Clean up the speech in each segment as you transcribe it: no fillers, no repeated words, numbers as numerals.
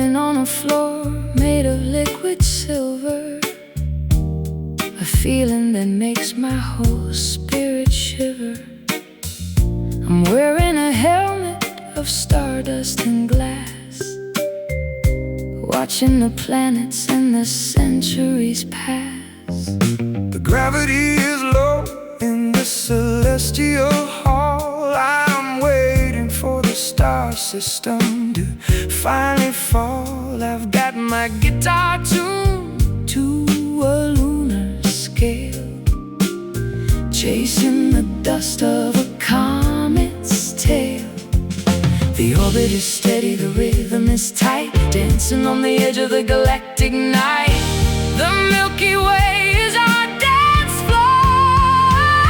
Standing on a floor made of liquid silver, a feeling that makes my whole spirit shiver. I'm wearing a helmet of stardust and glass, watching the planets and the centuries pass. The gravity is low in the celestial hall. I'm waiting for the star system to finally fall. I've got my guitar tuned to a lunar scale, chasing the dust of a comet's tail. The orbit is steady, the rhythm is tight, dancing on the edge of the galactic night. The Milky Way is our dance floor,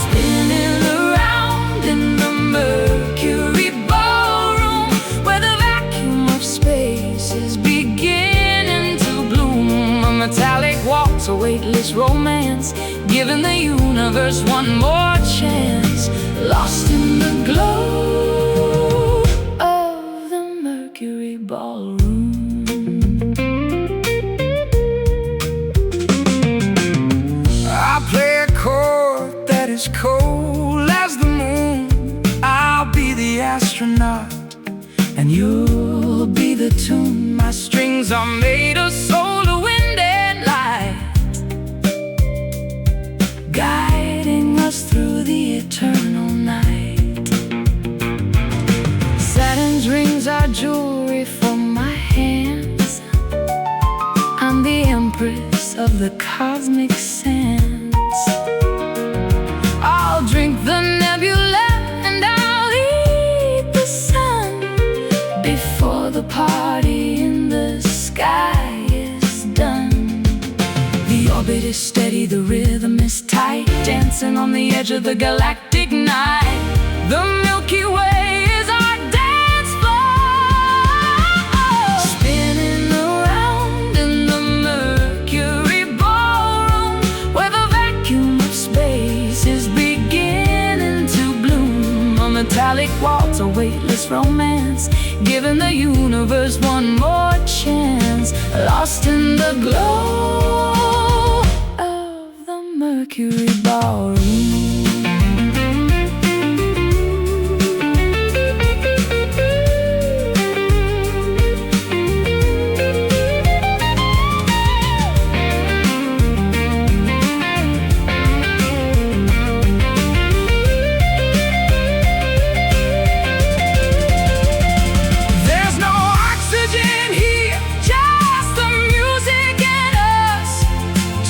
spinning around in the Mercury ballroom, where the vacuum of space is beginning to bloom. A metallic waltz, a weightless romance, giving the universe one more chance. Lost in the glow of the Mercury ballroom. I play a chord that is cold as the moon. I'll be the astronaut and you'll be the tune. My strings are made of solar wind and light, guiding us through the eternal night. Saturn's rings are jewelry for my hands. I'm the empress of the cosmic sands. I'll drink the nebula and I'll eat the sun before the party in the sky is done. The orbit is steady, the rhythm is tight, dancing on the edge of the galactic night. The Milky Way is our dance floor, spinning around in the Mercury ballroom, where the vacuum of space is beginning to bloom. A metallic waltz, a weightless romance, giving the universe one more chance. Lost in the glow of the Mercury ballroom. There's no oxygen here, just the music and us,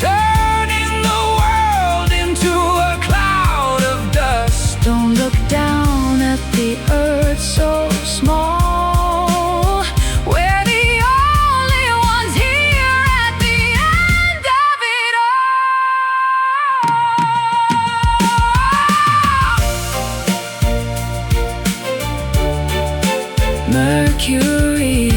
turning the world into a cloud of dust. Don't look down at the earth so small, we're the only ones here at the end of it all. Mercury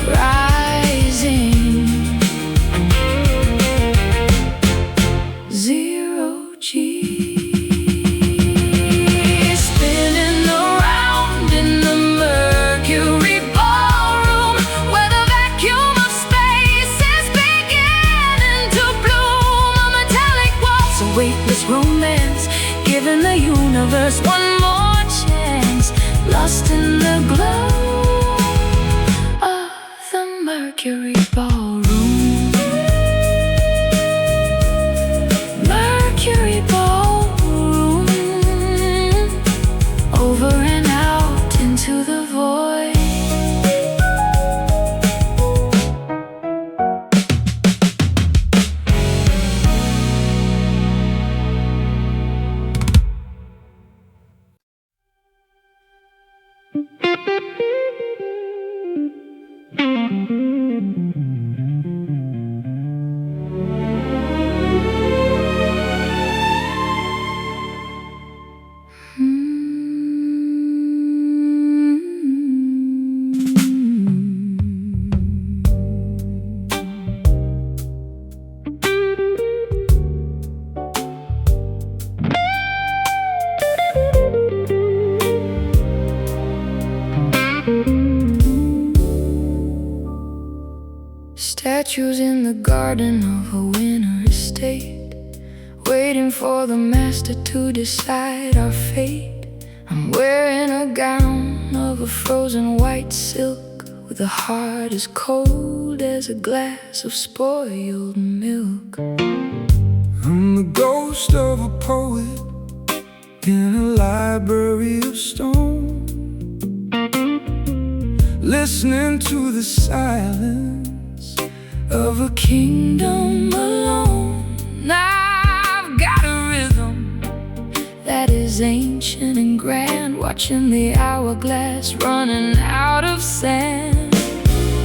rising, zero G, spinning around in the Mercury ballroom, where the vacuum of space is beginning to bloom. A metallic waltz, a weightless romance, giving the universe one more chance. Lost in the glow of the Mercury ballroom. Mercury ballroom, over and out into the void. statues in the garden of a winter estate, waiting for the master to decide our fate. I'm wearing a gown of a frozen white silk, with a heart as cold as a glass of spoiled milk. I'm the ghost of a poet in a library of stone, listening to the silence of a kingdom alone. I've got a rhythm that is ancient and grand, watching the hourglass running out of sand.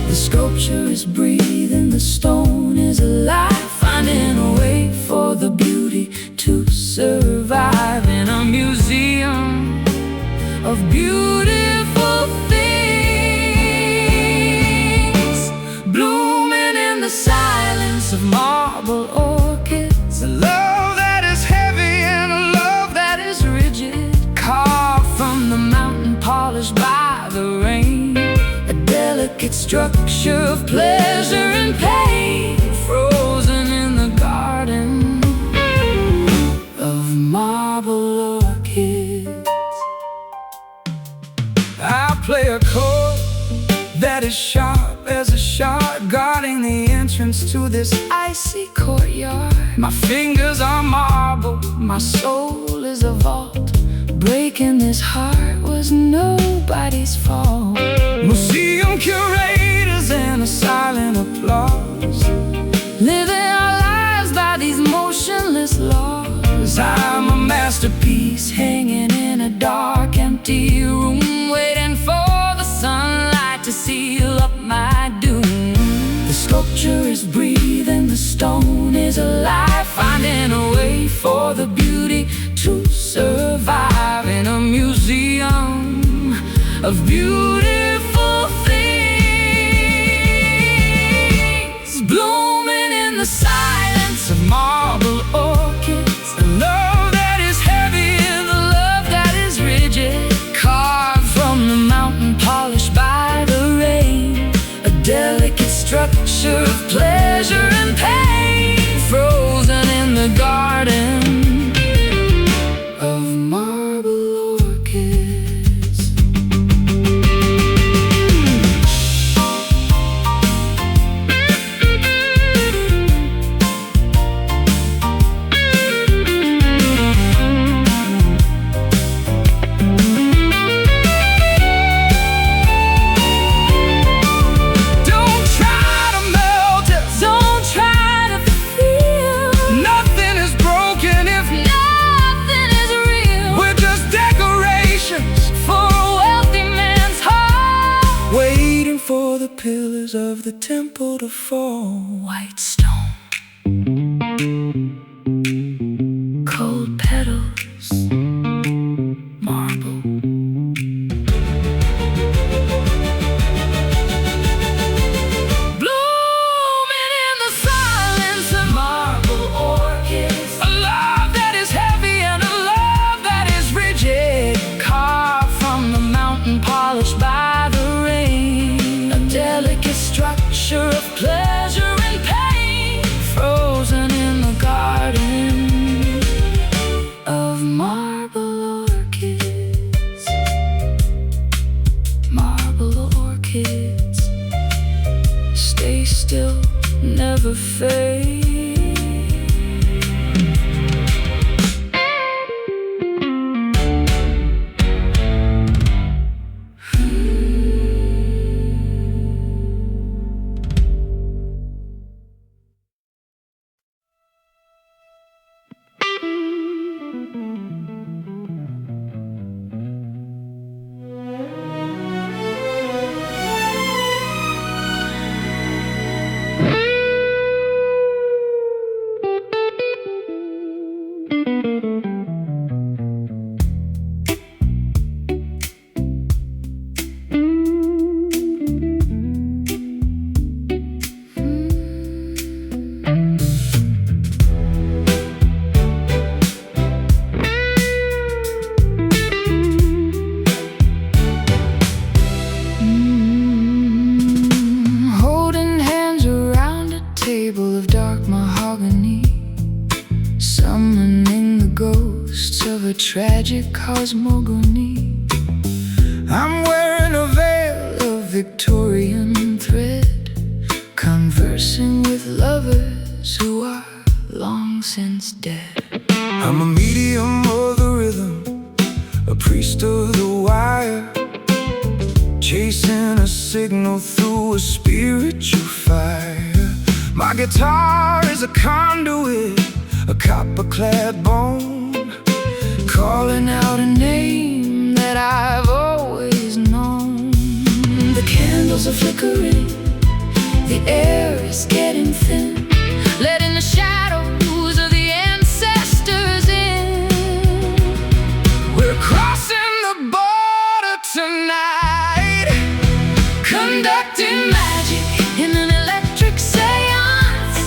The sculpture is breathing, the stone is alive, finding a way for the beauty to survive in a museum of beautiful things, blooming in the silence of marble orchids. a love that is heavy and a love that is rigid, Carved from the mountain, polished by the rain. A delicate structure of pleasure and pain, frozen in the garden of marble orchids. I play a chord that is sharp as a shark, guarding the entrance to this Icy courtyard. My fingers are marble, My soul is a vault. Breaking this heart was nobody's fault. museum curators and a silent applause, Living our lives by these motionless laws. I'm a masterpiece Hanging in a dark, empty room, waiting for the sunlight to seal up my doom. The sculpture is breathing, the stone is alive, finding a way for the beauty to survive in a museum of beautiful things, blooming in the silence of marble orchids. a love that is heavy and a love that is rigid, Carved from the mountain, polished by the rain. A delicate structure of pleasure and pain, frozen in the garden of marble orchids. don't try to melt it, Don't try to feel, nothing is broken if nothing is real. we're just decorations, For a wealthy man's heart, waiting for the pillars of the temple to fall. white stone, cold petals, marble. Blooming in the silence of marble orchids. A love that is heavy and a love that is rigid, Carved from the mountain, polished by the rain. A delicate structure of pleasure and pain, frozen in the garden of marble orchids. Marble orchids, stay still, never fade. tragic cosmogony. I'm wearing a veil of Victorian thread, conversing with lovers who are long since dead. I'm a medium of the rhythm, a priest of the wire, chasing a signal through a spiritual fire. My guitar is a conduit, a copper-clad bone, calling out a name that I've always known. The candles are flickering, the air is getting thin, letting the shadows of the ancestors in. We're crossing the border tonight, conducting magic in an electric seance,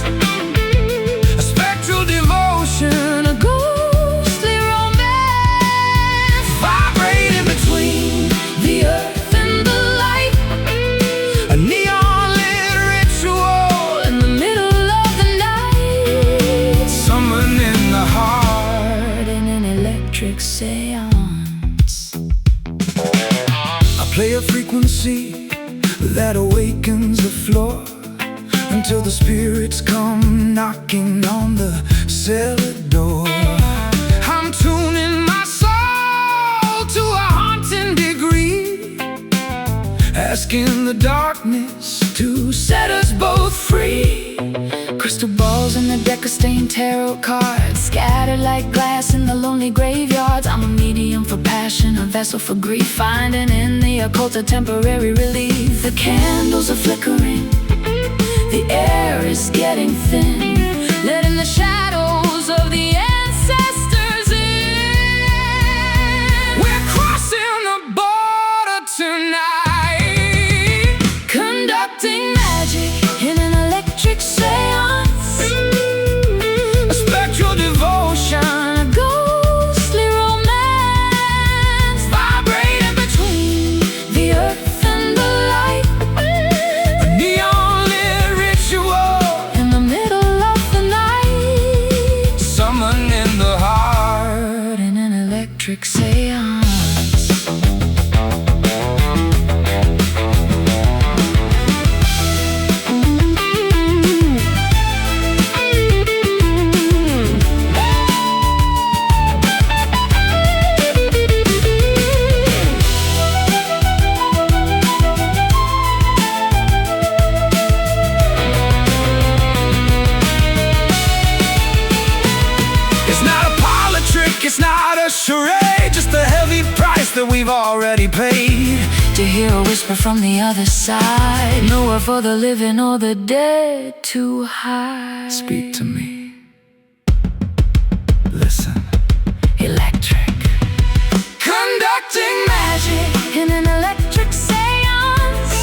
a spectral devotion, a ghostly romance, vibrating between the earth and the light, a neon-lit ritual in the middle of the night, summoning the heart in an electric seance. I play a frequency that awakens the floor until the spirits come knocking on the cellar door. I'm tuning my soul to a haunting degree, asking the darkness to set us both free. Crystal balls in the deck of stained tarot cards, scattered like glass in the lonely graveyards. I'm a medium for passion, a vessel for grief, finding in the occult a temporary relief. The candles are flickering, the air is getting thin, letting the shadows of the ancestors in. We're crossing the border tonight, conducting magic in an electric seance, a spectral devotion, a ghostly romance, vibrating between the earth and the light, a neon-lit ritual in the middle of the night, summoning the heart in an electric seance. It's not a charade, just a heavy price that we've already paid. To hear a whisper from the other side, nowhere for the living or the dead to hide. Speak to me, listen. Electric, conducting magic in an electric seance,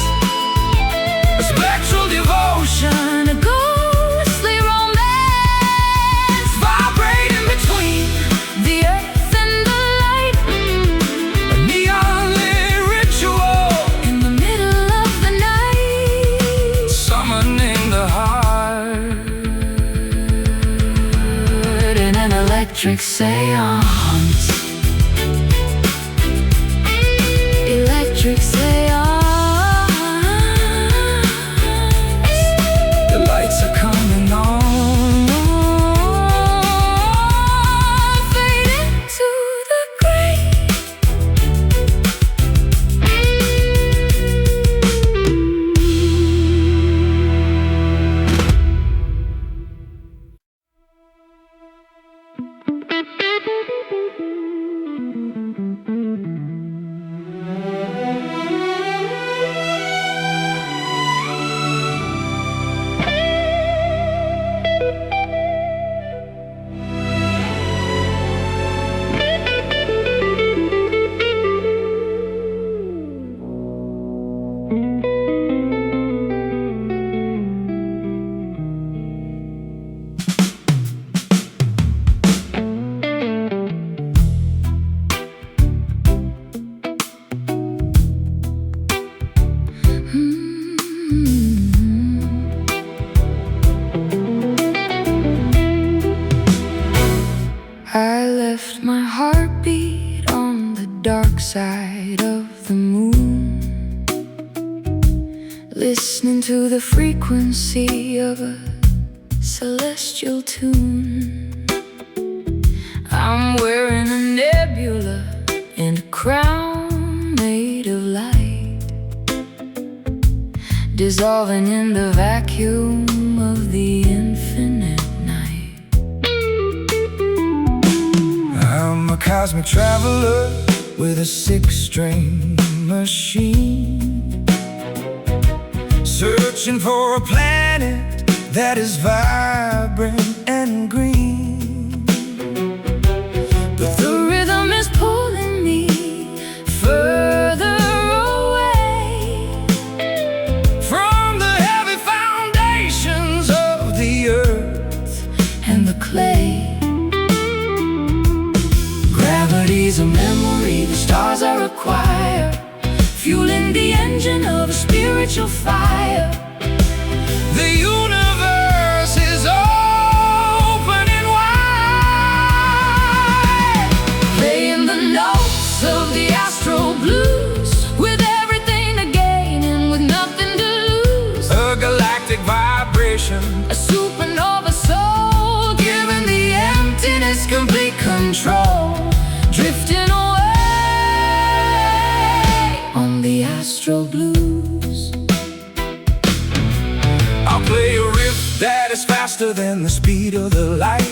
a spectral devotion, a ghostly romance, vibrating between the earth and the light, a neon-lit ritual in the middle of the night, summoning the heart in an electric seance. Electric seance. The lights are coming on, fade into the gray. listening to the frequency of a celestial tune. I'm wearing a nebula and a crown made of light, dissolving in the vacuum of the infinite night. I'm a cosmic traveler with a six-string machine, searching for a planet that is vibrant and green. But the rhythm is pulling me further away from the heavy foundations of the earth and the clay. Gravity's a memory, the stars are a choir, fueling the engine of a spiritual fire. The universe is opening wide, Playing the notes of the astral blues, with everything to gain and with nothing to lose. a galactic vibration, A supernova soul, giving the emptiness complete control, drifting away on the astral blues. I'll play a riff that is faster than the speed of the light,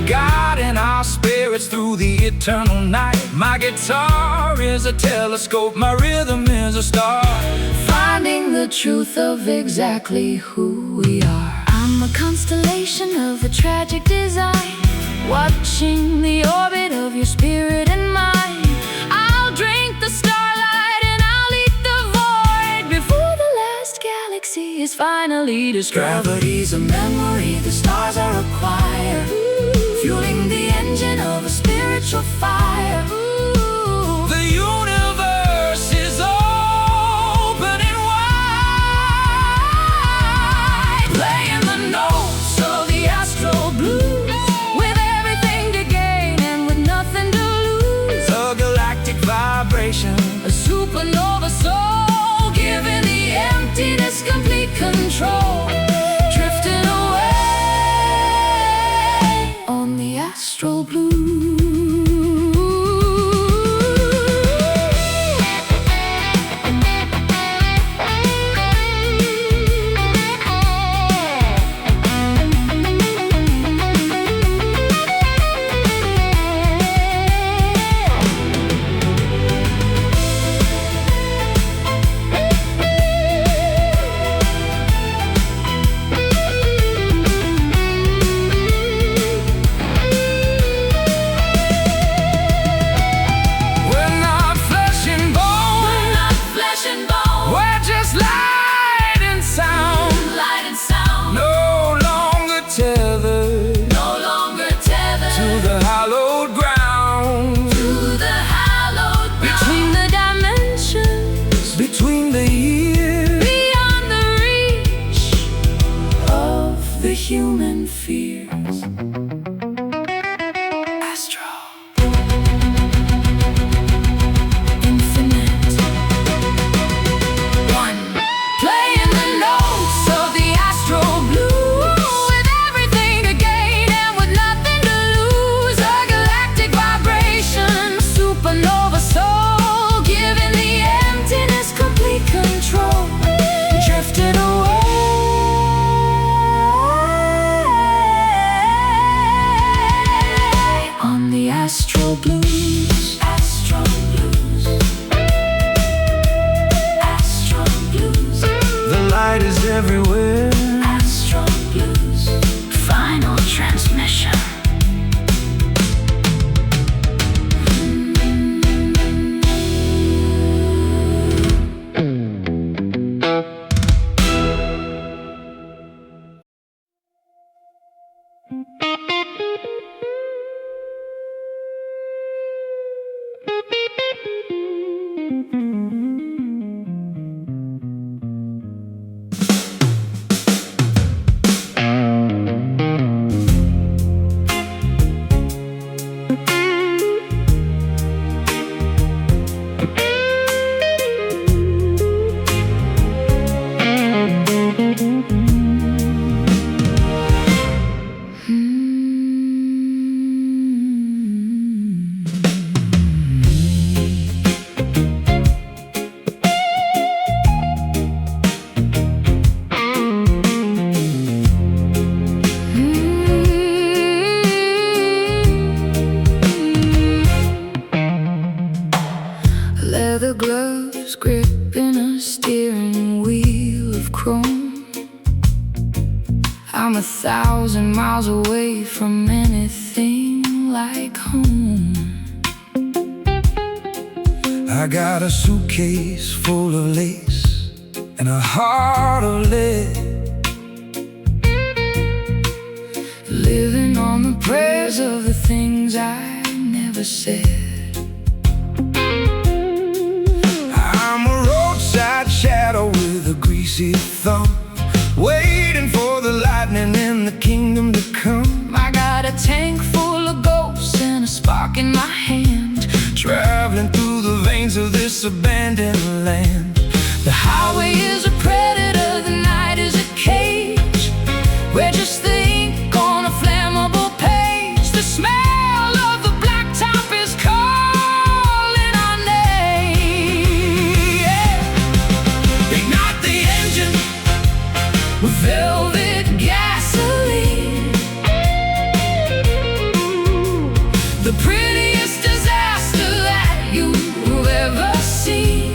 guiding our spirits through the eternal night. My guitar is a telescope, my rhythm is a star, Finding the truth of exactly who we are. I'm a constellation of a tragic design, watching the orbit of your spirit and mind. I'll drink the starlight and I'll eat the void before the last galaxy is finally destroyed. Gravity's a memory, the stars are a choir, fueling the engine of a spiritual fire. the universe is opening wide, Playing the notes of the astral blues, with everything to gain and with nothing to lose. a galactic vibration, A supernova soul, giving the emptiness complete control, drifting away on the astral blues. we're not flesh and bone, Flesh and bone, we're just light and sound, light and sound, no longer tethered no longer tethered to the hallowed ground, to the hallowed ground. Between the dimensions, between the years beyond the reach of the human fears. Astro Infinite One. Playing the notes of the astral blue, with everything to gain and with nothing to lose. A galactic vibration, supernova soul, giving the emptiness complete control, drifting away on the astral blues. Astral blues. Astral blues. the light is everywhere, Astral blues. Final transmission. waves gripping a steering wheel of chrome. I'm 1,000 miles away from anything like home. I got a suitcase full of lace and a heart of lead, living on the prayers of the things I never said. I'm a roadside shadow with a greasy thumb, waiting for the lightning in the kingdom to come. I got a tank full of ghosts and a spark in my hand, traveling through the veins of this abandoned land. The highway is a predator, the night is a cage. We're just the ink on a flammable page. The smell of the blacktop is calling our name. Yeah. Ignite the engine With velvet gasoline, the prettiest disaster that you've ever seen.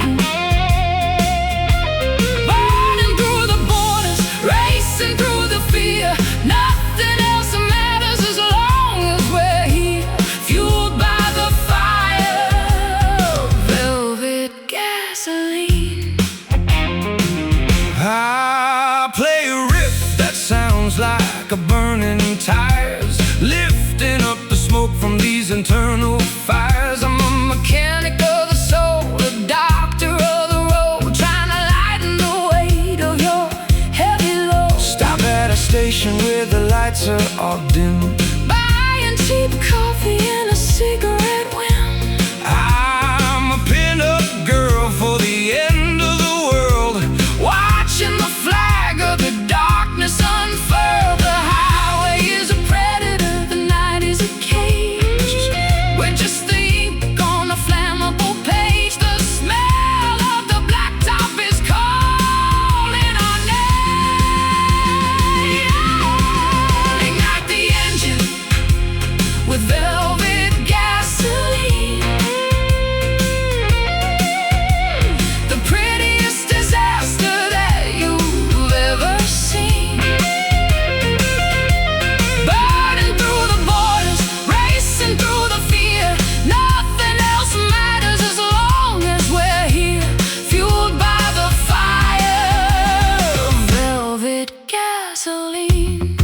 Burning through the borders, racing through the fear. Nothing else matters as long as we're here, fueled by the fire. Velvet gasoline. I play a riff that sounds like a burning tires, lifting up the smoke from these internal fires. I'm a Mechanic of the soul, a doctor of the road, trying to lighten the weight of your heavy load. stop at a station where the lights are all dim. Buying cheap coffee and a cigarette when I'm a pin-up girl for the end of the world, watching the flag of the darkness unfurl. The highway is a predator, the night is a cage. We're just the ink on a flammable page. The smell of the blacktop is calling our name. Ignite the engine with velvet gasoline. The prettiest disaster that you've ever seen. Burning through the borders, racing through the fear. Nothing else matters as long as we're here, fueled by the fire of velvet gasoline.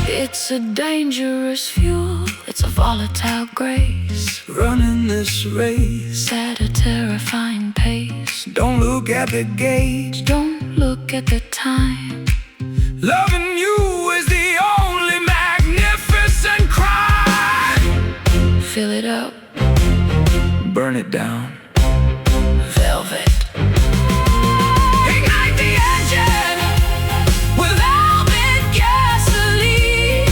It's a dangerous fuel, it's a volatile grace, running this race. at a terrifying pace. Don't look at the gauge, Don't look at the time. loving you is the only magnificent crime. Fill it up, Burn it down. velvet. Ignite the engine with velvet gasoline.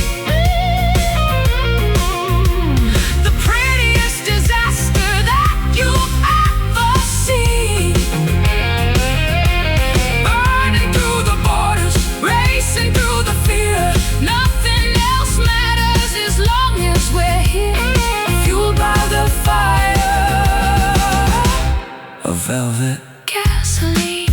The prettiest disaster that you've ever seen. Burning through the borders, racing through the fear. Nothing else matters as long as we're here, fueled by the fire A velvet, gasoline.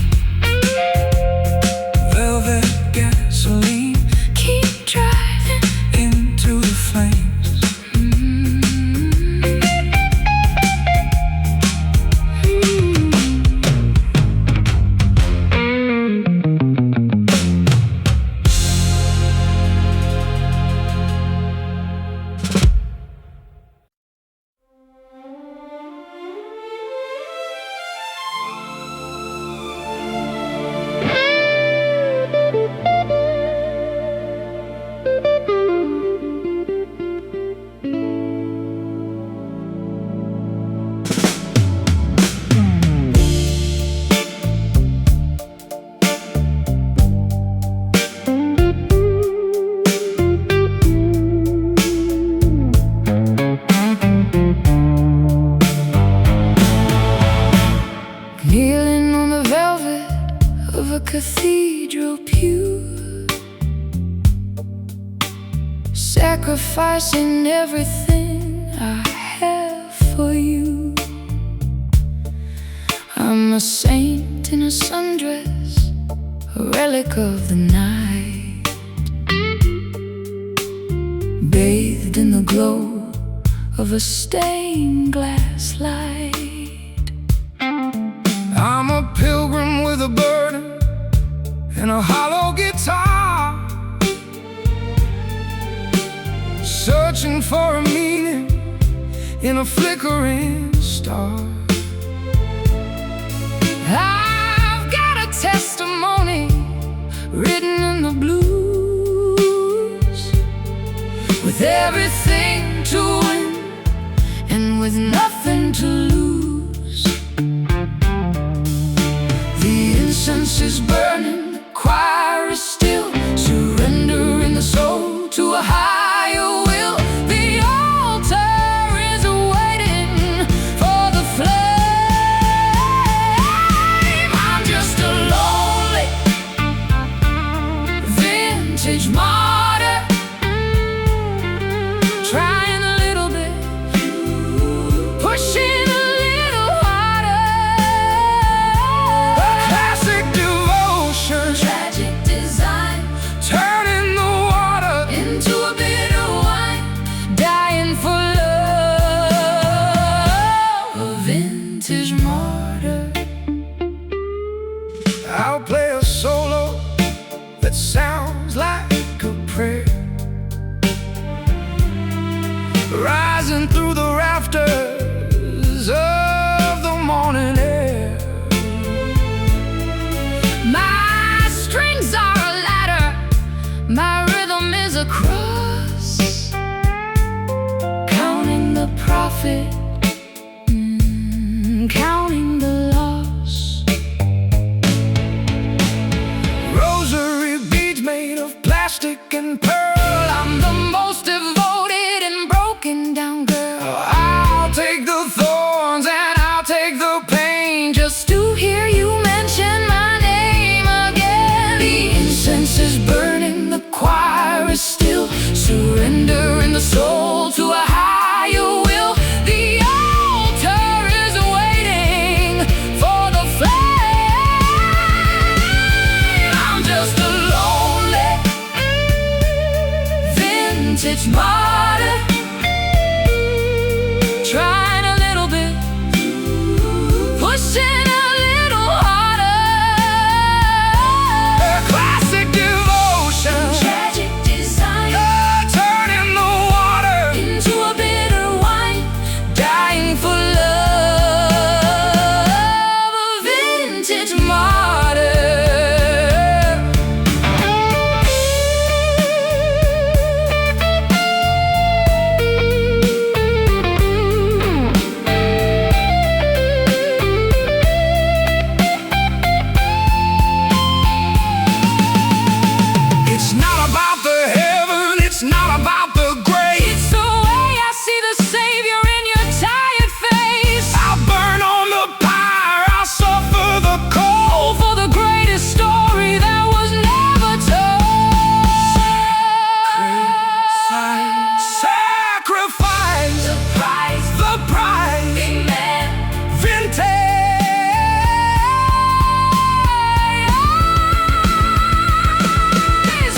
velvet gasoline Keep driving. into the flames. cathedral pew, sacrificing everything I have for you. I'm a saint in a sundress, a relic of the night, bathed in the glow of a stained glass light. I'm a pilgrim with a burden and a hollow guitar, searching for a meaning in a flickering star. I've got a testimony written in the blues, with everything to win and with nothing to lose. The incense is burning, the choir is still, surrendering the soul to a higher will. The altar is waiting for the flame. I'm just a lonely vintage martyr, trying a little bit, pushing a little harder. A classic devotion, tragic design, turning the water into a bitter wine, dying for love. A vintage martyr. I'll play a solo that sounds like a prayer, rising through the rafters of the morning air. My strings are a ladder, my rhythm is a cross, counting the profit, counting the loss. Rosary beads made of plastic and pearl, I'm the most devoted and broken down girl. I'll take the thorns and I'll take the pain, just to hear you mention my name again. The incense is burning, the choir is still, surrendering the soul to a higher will. The altar is waiting for the flame. I'm just a lonely vintage martyr, trying a little bit, pushing a little harder. A classic devotion, tragic design, turning the water into a bitter wine, dying for love. A vintage martyr. It's not about the heaven, it's not about the grace. It's the way I see the Savior in your tired face. I'll burn on the pyre, I'll suffer the cold, for the greatest story that was never told. Sacrifice, the price, amen. Vintage.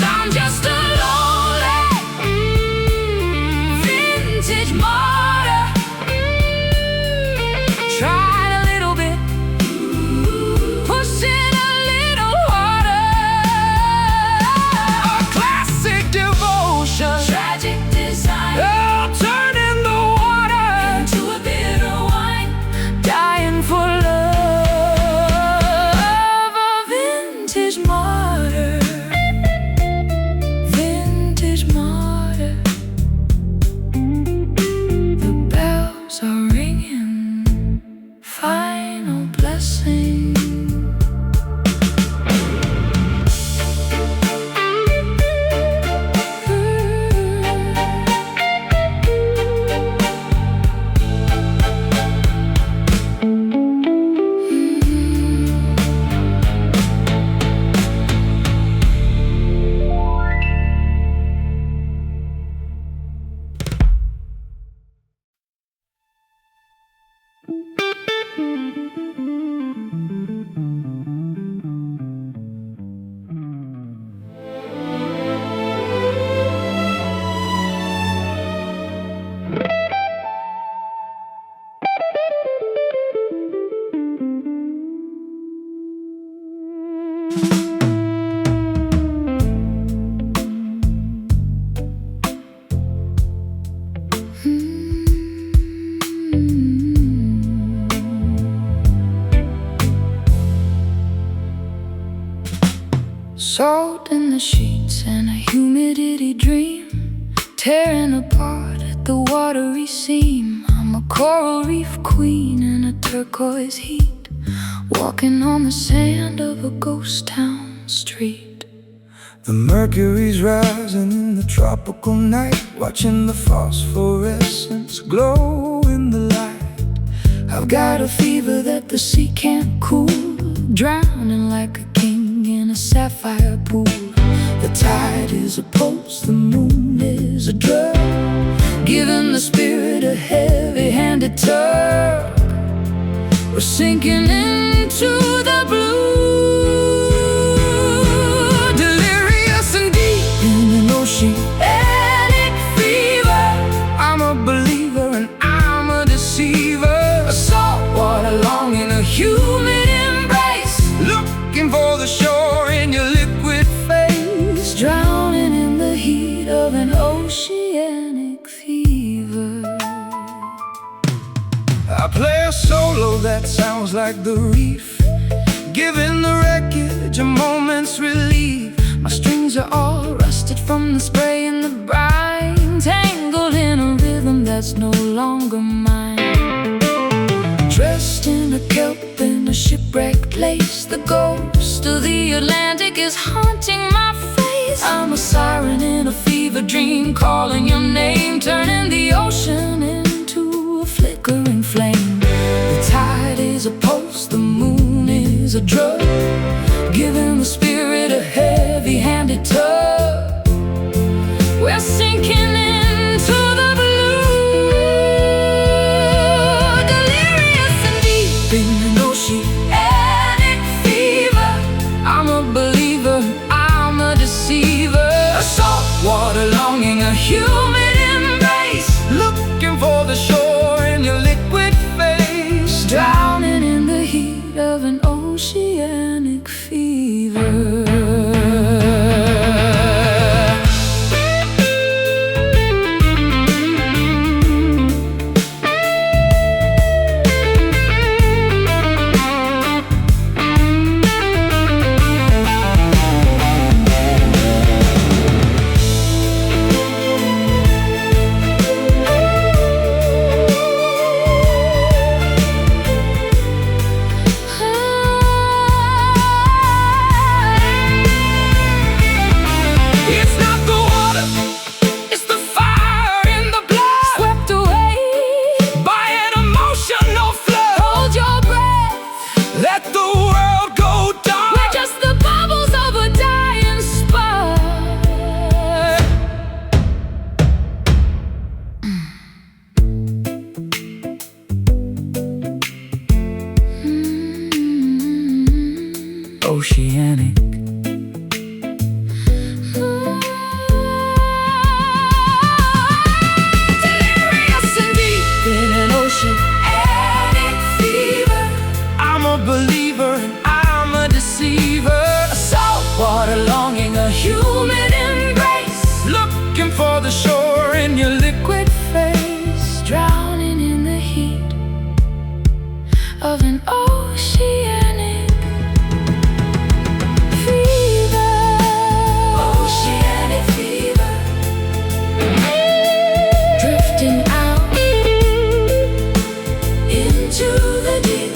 I'm just a lonely vintage martyr, trying a little bit, pushing a little harder. A classic devotion, tragic design, turning the water into a bitter wine, dying for love. A vintage martyr, vintage martyr. The bells are ringing Salt in the sheets and a humidity dream, tearing apart at the watery seam. I'm a coral reef queen in a turquoise heat, walking on the sand of a ghost town street. The mercury's rising in the tropical night, watching the phosphorescence glow in the light. I've got a fever that the sea can't cool, drowning like a king in a sapphire pool. The tide is a pulse, the moon is a drug, giving the spirit a heavy-handed tug. We're sinking into the blue, delirious and deep in an oceanic fever. I'm a believer and I'm a deceiver, A saltwater longing, a humid embrace, looking for the shore in your liquid face, drowning in the heat of an oceanic fever. I play a solo that sounds like the reef, giving the wreckage a moment's relief. My strings are all rusted from the spray and the brine, tangled in a rhythm that's no longer mine. Dressed in a kelp in a shipwrecked lace, the ghost of the Atlantic is haunting my face. I'm a siren in a fever dream, calling your name, turning the ocean into a flickering flame. The tide is a pulse, the moon is a drug, giving the spirit a heavy-handed tug. We're sinking into the blue, delirious and deep in an oceanic fever. I'm a believer, I'm a deceiver, a saltwater longing, a humid embrace, looking for the shore in your liquid face, drowning in the heat of an oceanic fever. Oceanic. Delirious and deep in an oceanic fever. I'm a believer and I'm a deceiver, A saltwater longing, a humid embrace, looking for the shore in your liquid face, drowning in the heat of an oceanic fever. Oceanic fever, drifting out into the deep.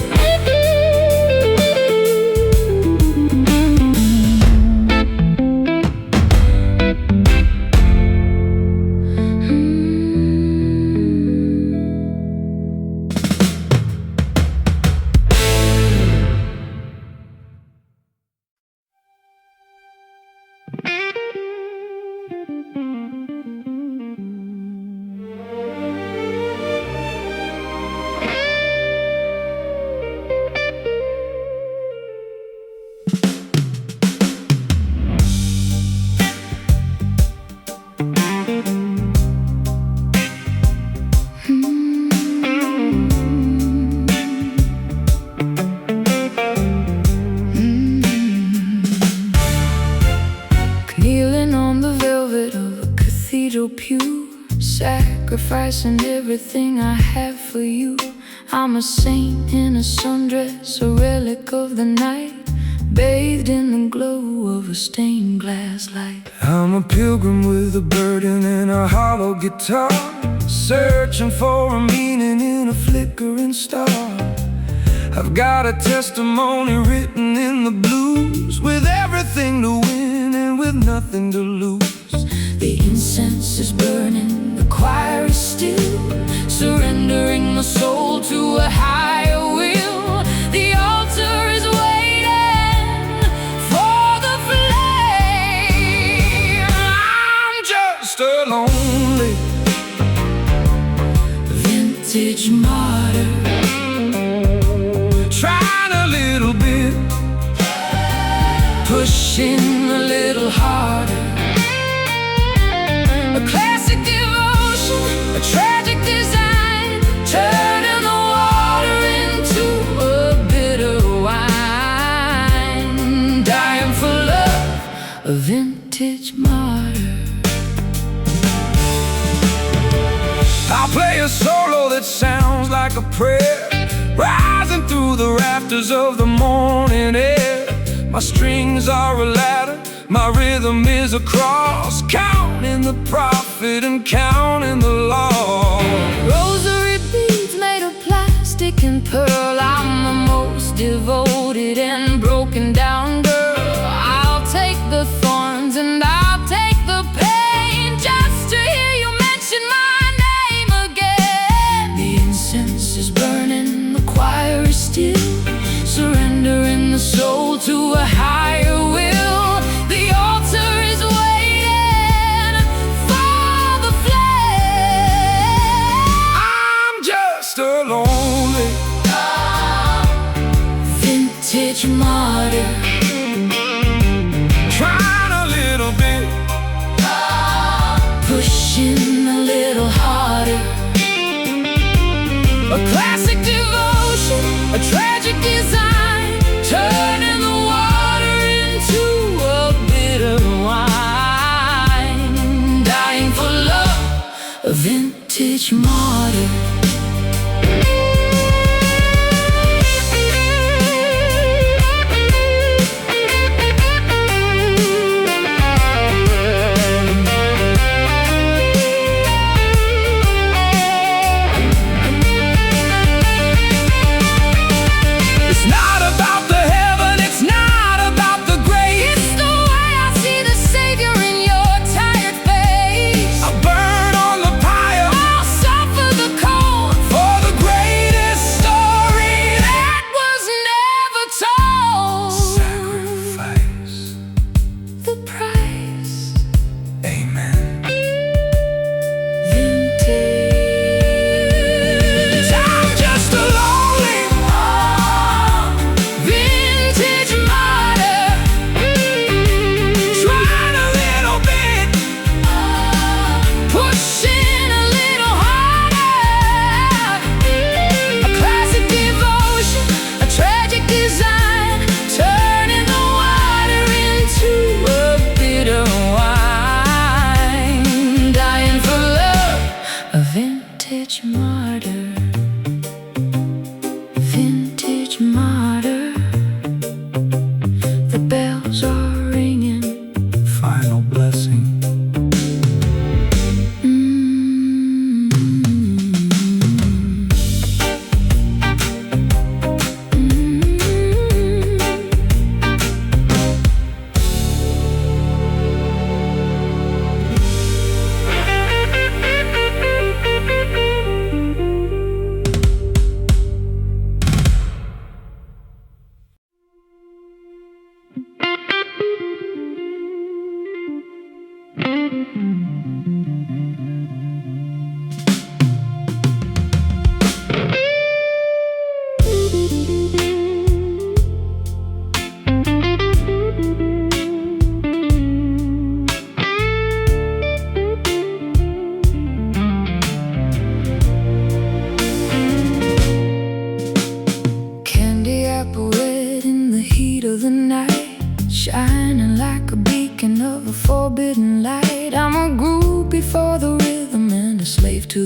sacrifice and everything I have for you. I'm a saint in a sundress, a relic of the night, bathed in the glow of a stained glass light. I'm a pilgrim with a burden and a hollow guitar, searching for a meaning in a flickering star. I've got a testimony written in the blues, with everything to win and with nothing to lose. The incense is burning, the choir is still, surrendering the soul to a higher will. The altar is waiting for the flame. I'm just a lonely vintage martyr, trying a little bit, pushing a little harder. A classic devotion, a tragic design, turning the water into a bitter wine. Dying for love, a vintage martyr. I'll play a solo that sounds like a prayer, rising through the rafters of the morning air. My strings are a ladder, my rhythm is a cross, counting the profit and counting the loss. Rosary beads made of plastic and pearl, I'm the most devoted and broken down girl. I'll take the thorns and I'll take the pain, just to hear you mention my name again. the incense is burning, the choir is still, surrendering the soul to a higher will. The altar is waiting for the flame. I'm just a lonely vintage martyr,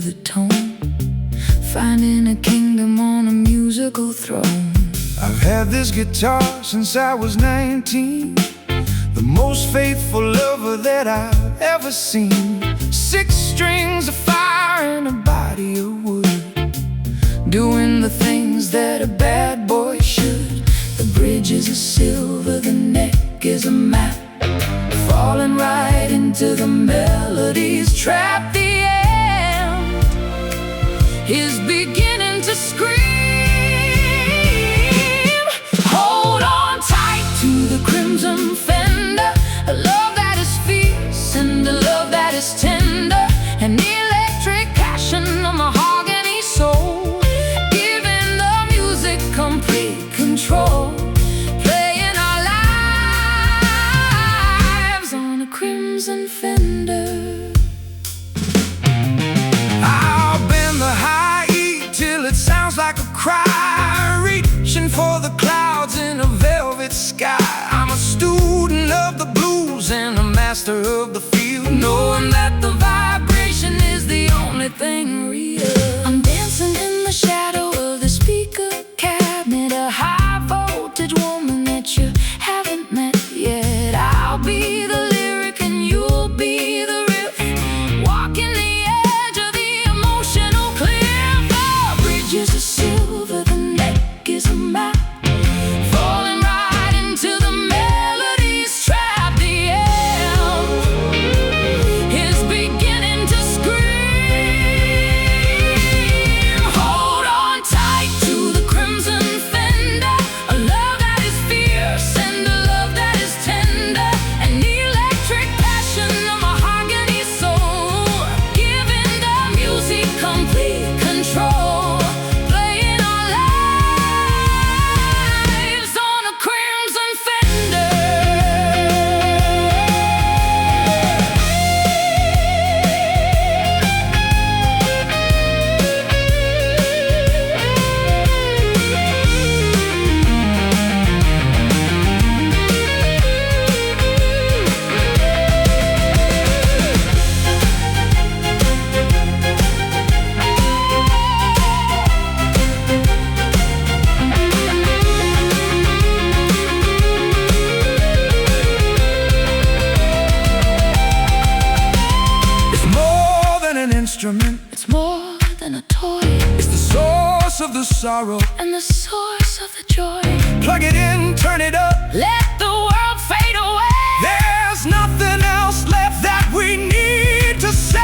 to the tone, finding a kingdom on a musical throne. I've had this guitar since I was 19, the most faithful lover that I've ever seen. 6 strings of fire and a body of wood, doing the things that a bad boy should. The bridges are silver, the neck is a map, falling right into the melody's trap. The end is beginning to scream. Hold on tight to the crimson fender, a love that is fierce and a love that is tender, an electric passion, a mahogany soul, giving the music complete control, playing our lives on a crimson fender. I'll bend the high E till it sounds like a cry, reaching for the clouds in a velvet sky. I'm a student of the blues and a master of the field, knowing that the vibration is the only thing real. I'm dancing in the shadow of the speaker cabinet, a high voltage woman that you haven't met yet. I'll be the lyric and you'll be the riff, walking the edge of the emotional cliff. The bridges are silver, the neck is a map, falling right into the melody's trap. The end is beginning to scream. Hold on tight to the crimson fender, a love that is fierce and a love that is tender, an electric passion, a mahogany soul, giving the music complete control, playing our lives on a crimson fender. It's more than an instrument, It's more than a toy, it's the source of the sorrow. and the source of the joy. Plug it in, turn it up, Let the world fade away. there's nothing else left that we need to say.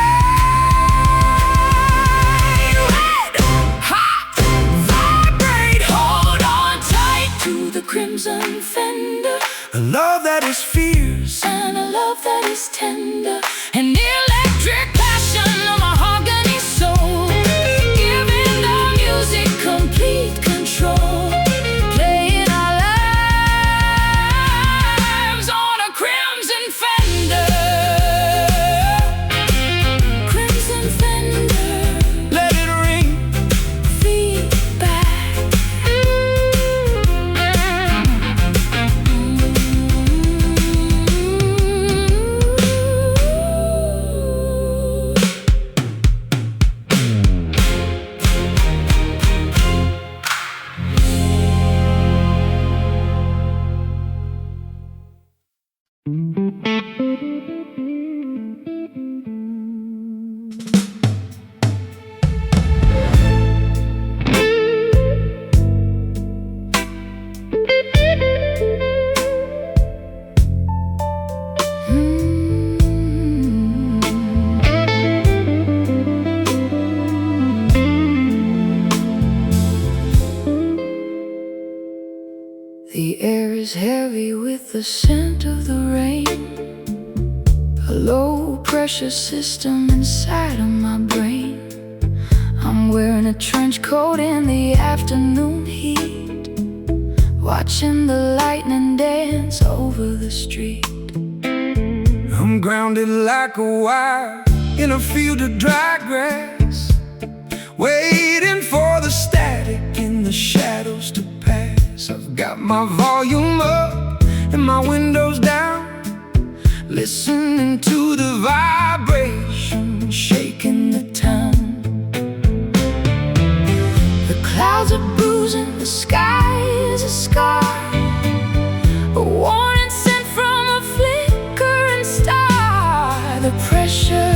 Red hot vibrate, hold on tight to the crimson fender, A love that is fierce, and a love that is tender, an electric passion, a mahogany soul, giving the music complete control, playing our lives on a crimson fender. Crimson fender, let it ring. feedback. The air is heavy with the scent of the rain, a low pressure system inside of my brain. I'm wearing a trench coat in the afternoon heat, watching the lightning dance over the street. I'm grounded like a wire in a field of dry grass, waiting for the static in the shadows to pass. I've got my volume up and my windows down, listening to the vibration shaking the town. the sky is a scar, a warning sent from a flickering star. The pressure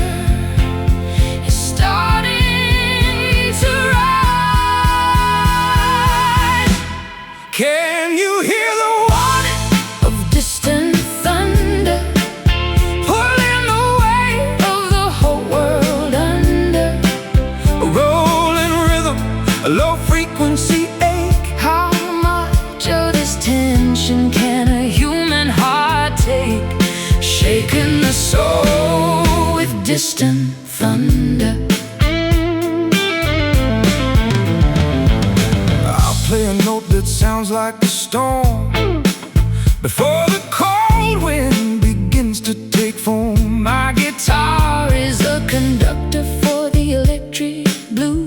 is starting to rise. Can you hear the warning of distant thunder, pulling the weight of the whole world under? a rolling rhythm, a low frequency ache? How much of this tension can a human heart take? Shaking the soul with distant thunder. I'll play a note that sounds like a storm before the cold wind begins to take form. My guitar Is the conductor for the electric blue,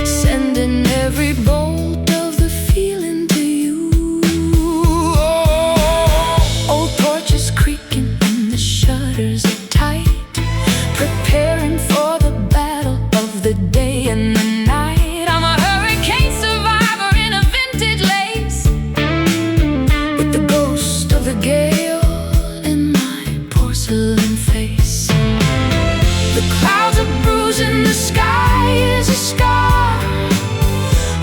sending every bolt of the feeling to you. Old porches creaking and the shutters are tight, preparing for the battle of the day and the night. I'm a hurricane survivor in a vintage lace, with the ghost of the gale in my porcelain face. The clouds are bruising, the sky is a scar,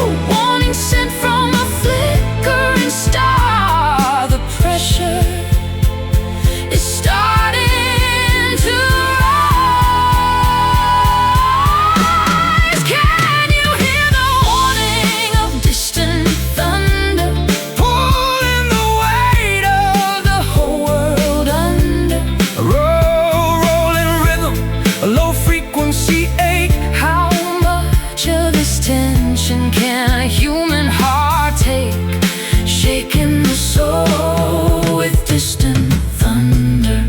a warning sent from a flickering star. The pressure is starting to rise. Can you hear the warning of distant thunder, pulling the weight of the whole world under? a rolling rhythm, a low frequency ache? How much of this tension can a human heart take? Shaking the soul with distant thunder.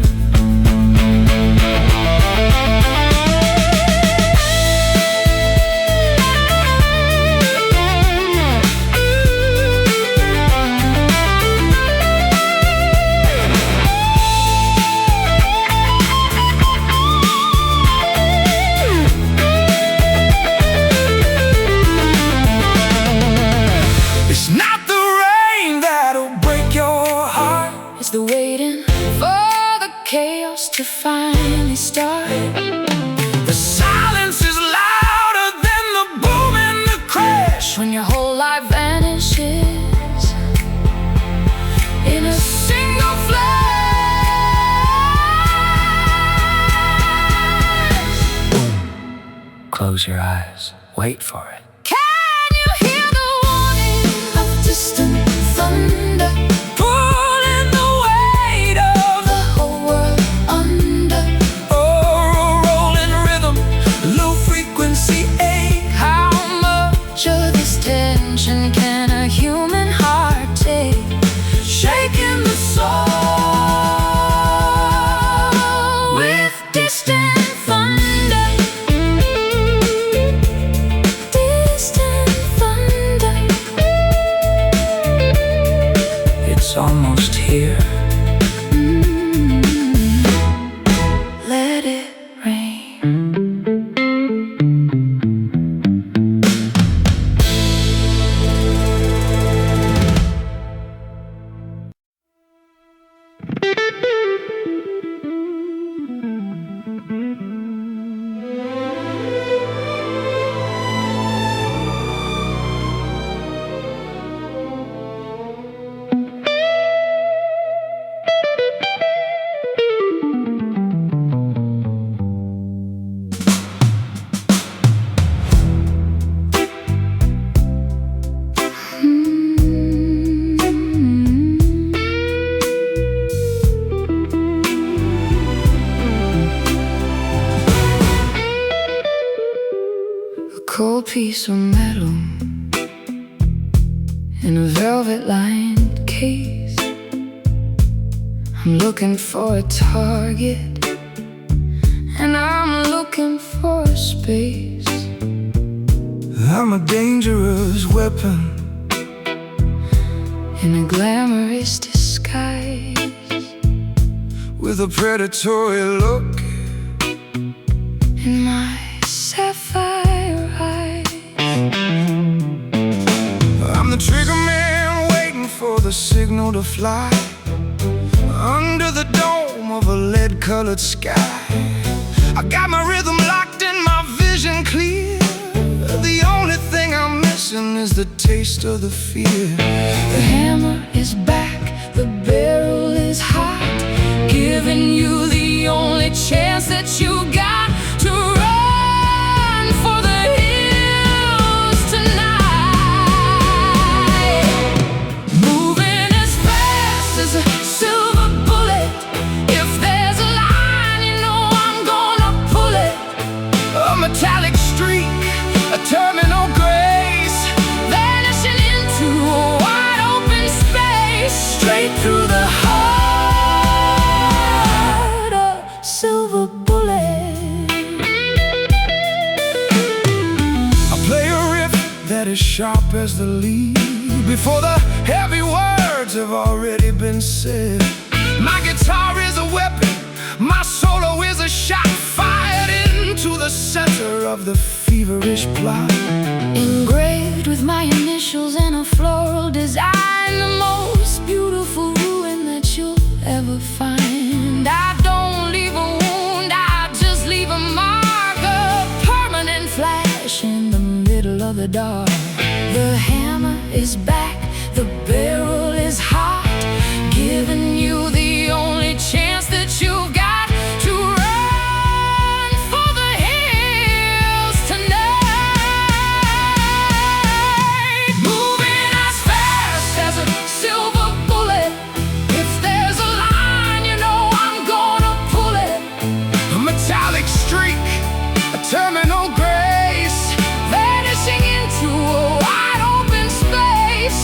It's not the rain that'll break your heart, It's the waiting for the chaos to finally start. the silence is louder than the boom and the crash. When your whole life vanishes in a single flash. Close your eyes, wait for it. Can you hear the warning of distant thunder, Pulling the weight of the whole world under? a rolling rhythm, low frequency ache. How much of this tension can a human heart take? Shaking the soul with distant thunder. Distant thunder. It's almost here. Let it rain. Cold piece of metal in a velvet-lined case. I'm looking for a target, and I'm looking for a space. I'm a dangerous weapon in a glamorous disguise, with a predatory look in my sapphire eyes. I'm the trigger man waiting for the signal to fly under the dome of a lead-colored sky. I got my rhythm locked and my vision clear. The only thing I'm missing is the taste of the fear. The hammer is back, the barrel is hot, giving you the only chance that you got to run for the hills tonight. Moving as fast as a silver bullet. If there's a line, you know I'm gonna pull it. A metallic streak, a terminal grace, Vanishing into a wide open space, straight through the heart, a silver bullet. I play a riff that is sharp as the lead before the heavy words have already been said. My guitar is a weapon, my solo is a shot fired into the center of the feverish plot. Engraved with my initials and a floral design, the most beautiful ruin that you'll ever find. I don't leave a wound, I just leave a mark, a permanent flash in the middle of the dark. The hammer is back, the barrel is hot, giving you the only chance that you've got to run for the hills tonight. Moving as fast as a silver bullet. If there's a line, you know I'm gonna pull it. A metallic streak, a terminal grace, Vanishing into a wide open space,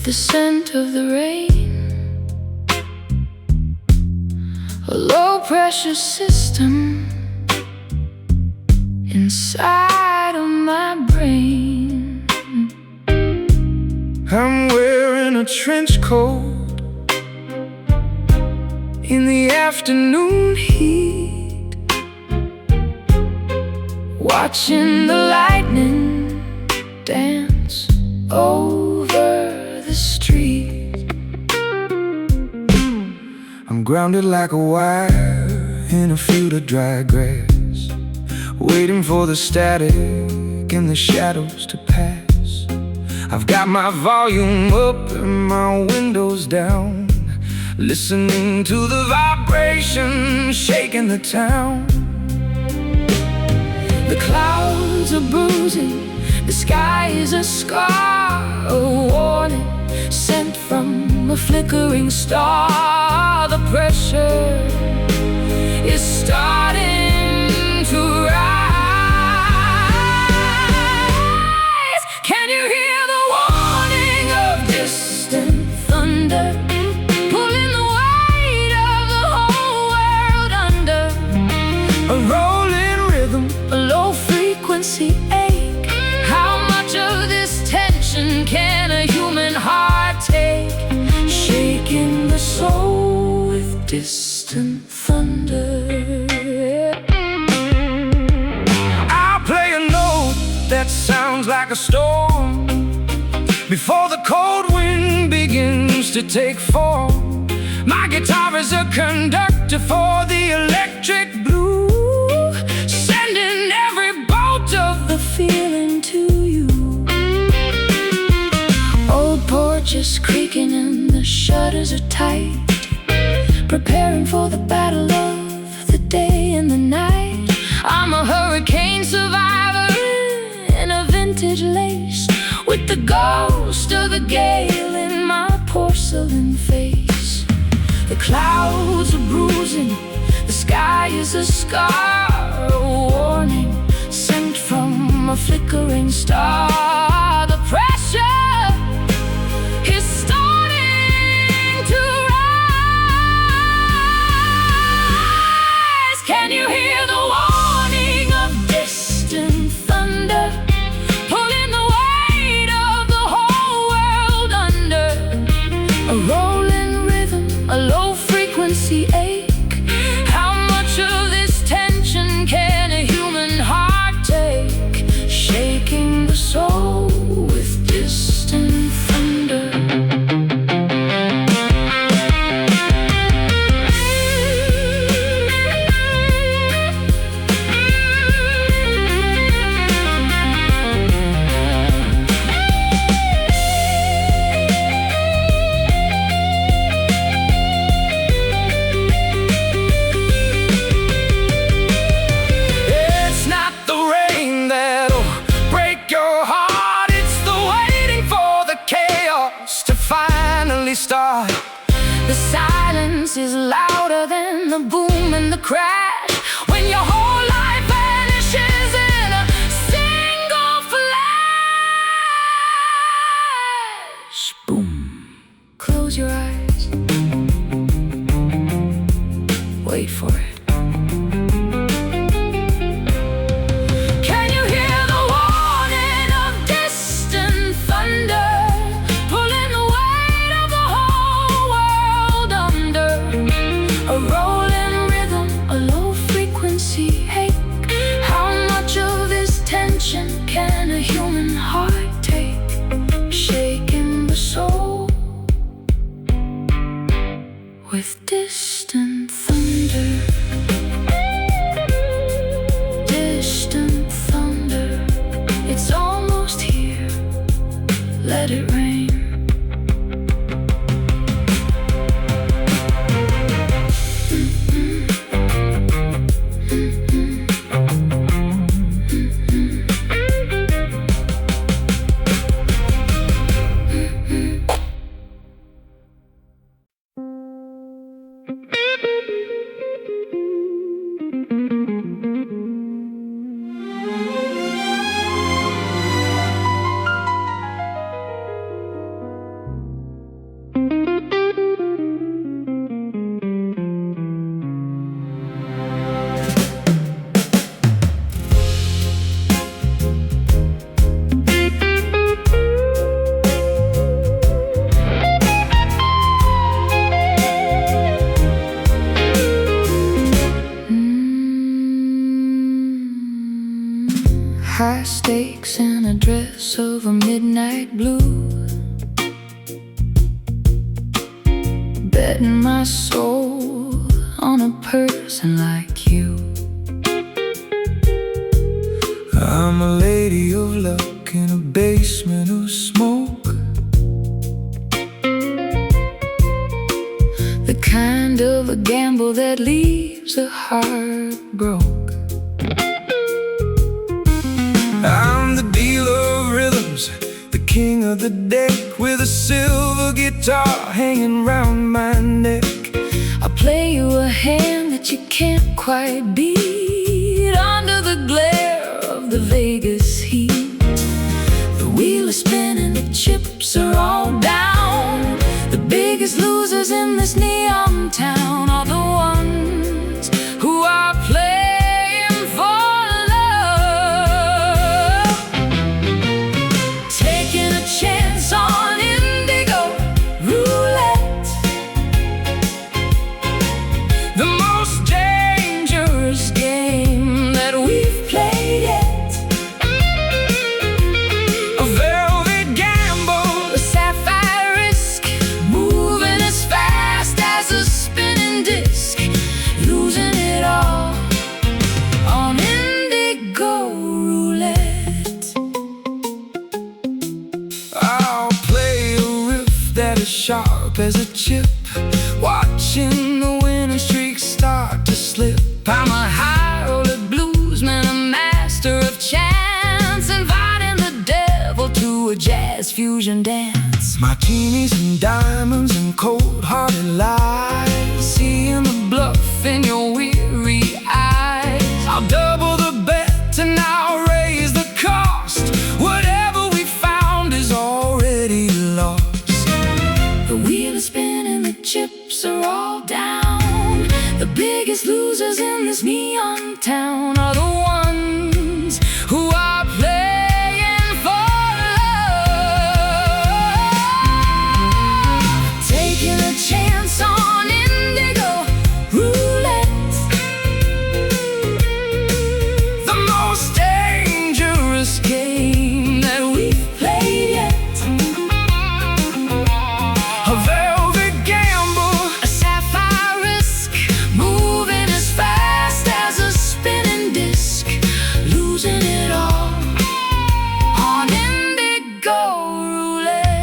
with the scent of the rain, a low-pressure system inside of my brain. I'm wearing a trench coat in the afternoon heat, watching the lightning dance over the street. I'm grounded like a wire in a field of dry grass, waiting for the static and the shadows to pass. I've got my volume up and my windows down, listening to the vibration shaking the town. The clouds are bruising, the sky is a scar, a warning sent from a flickering star. The pressure is starting to rise. Can you hear the warning of distant thunder, pulling the weight of the whole world under? A rolling rhythm, A low-frequency ache. How much of this tension can a human heart take? Shaking the soul with distant thunder. I'll play a note that sounds like a storm before the cold wind begins to take form. My guitar is a conductor for the electric blue, Sending every bolt of the feeling to you. Old porches creaking and the shutters are tight, preparing for the battle of the day and the night. I'm a hurricane survivor in a vintage lace, with the ghost of the gale in my porcelain face. The clouds are bruising, the sky is a scar, a warning sent from a flickering star. The pressure is starting to rise. Can you hear the warning of distant thunder, pulling the weight of the whole world under? A rolling rhythm, a low-frequency ache. How much of this tension can a human heart take? Shaking the soul with distant thunder. It's not the rain that'll break your heart, it's the waiting for the chaos to finally start. The silence is louder than the boom and the crash, when your whole life vanishes in a single flash. Boom. Close your eyes. Wait for it. Can you hear the warning of distant thunder, pulling the weight of the whole world under? A rolling rhythm, a low-frequency ache. How much of this tension can a human heart take? Shaking the soul with distant thunder. dose of a midnight blue, betting my soul on a person like you. I'm a lady of luck in a basement of smoke, the kind of a gamble that leaves a heart broke. I'm the dealer of rhythms, the king of the deck, with a silver guitar hanging round my neck. I'll play you a hand that you can't quite beat under the glare of the Vegas heat. The wheel is spinning, the chips are all down. The biggest losers in this neon town are the ones who are playing for love, taking a chance on indigo roulette, The most dangerous game that we've played yet. a velvet gamble, A sapphire risk, moving as fast as a spinning disc, losing it all on indigo roulette. I'll play a riff that is sharp as a chip, watching the winning streak start to slip. I'm a high-roller bluesman, a master of chance, inviting the devil to a jazz fusion dance. Martinis and diamonds and cold-hearted lies, Seeing the bluff in your weary eyes. I'll double the bet and I'll raise the cost. Whatever we found is already lost. The wheel is spinning, the chips are all down. The biggest losers in this neon town are the ones who are playing for love, taking a chance on indigo roulette. The most dangerous Game that we've played yet. a velvet gamble, A sapphire risk, moving as fast as a spinning disc, losing it all on indigo roulette.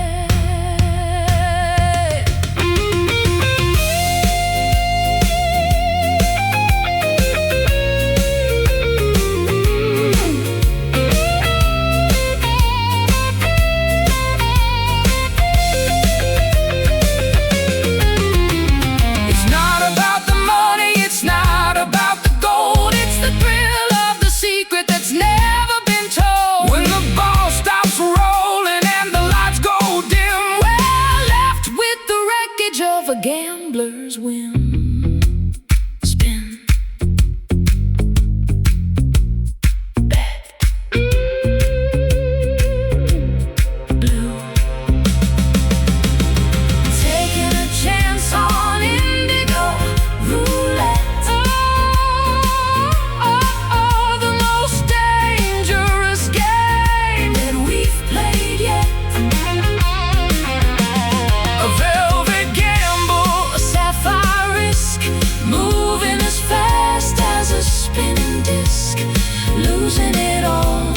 It's not about the money, it's not about the gold, it's the thrill of the secret that's never been told. When the ball stops rolling and the lights go dim, We're left with the wreckage of a gambler's whim. Spin, bet, blue, taking a chance on indigo roulette. The most dangerous game that we've played yet. a velvet gamble, A sapphire risk, moving as fast as a spinning disc, losing it all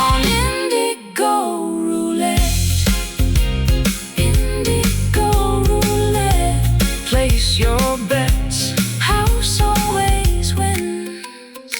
on indigo roulette. Indigo roulette. place your bets. House always wins.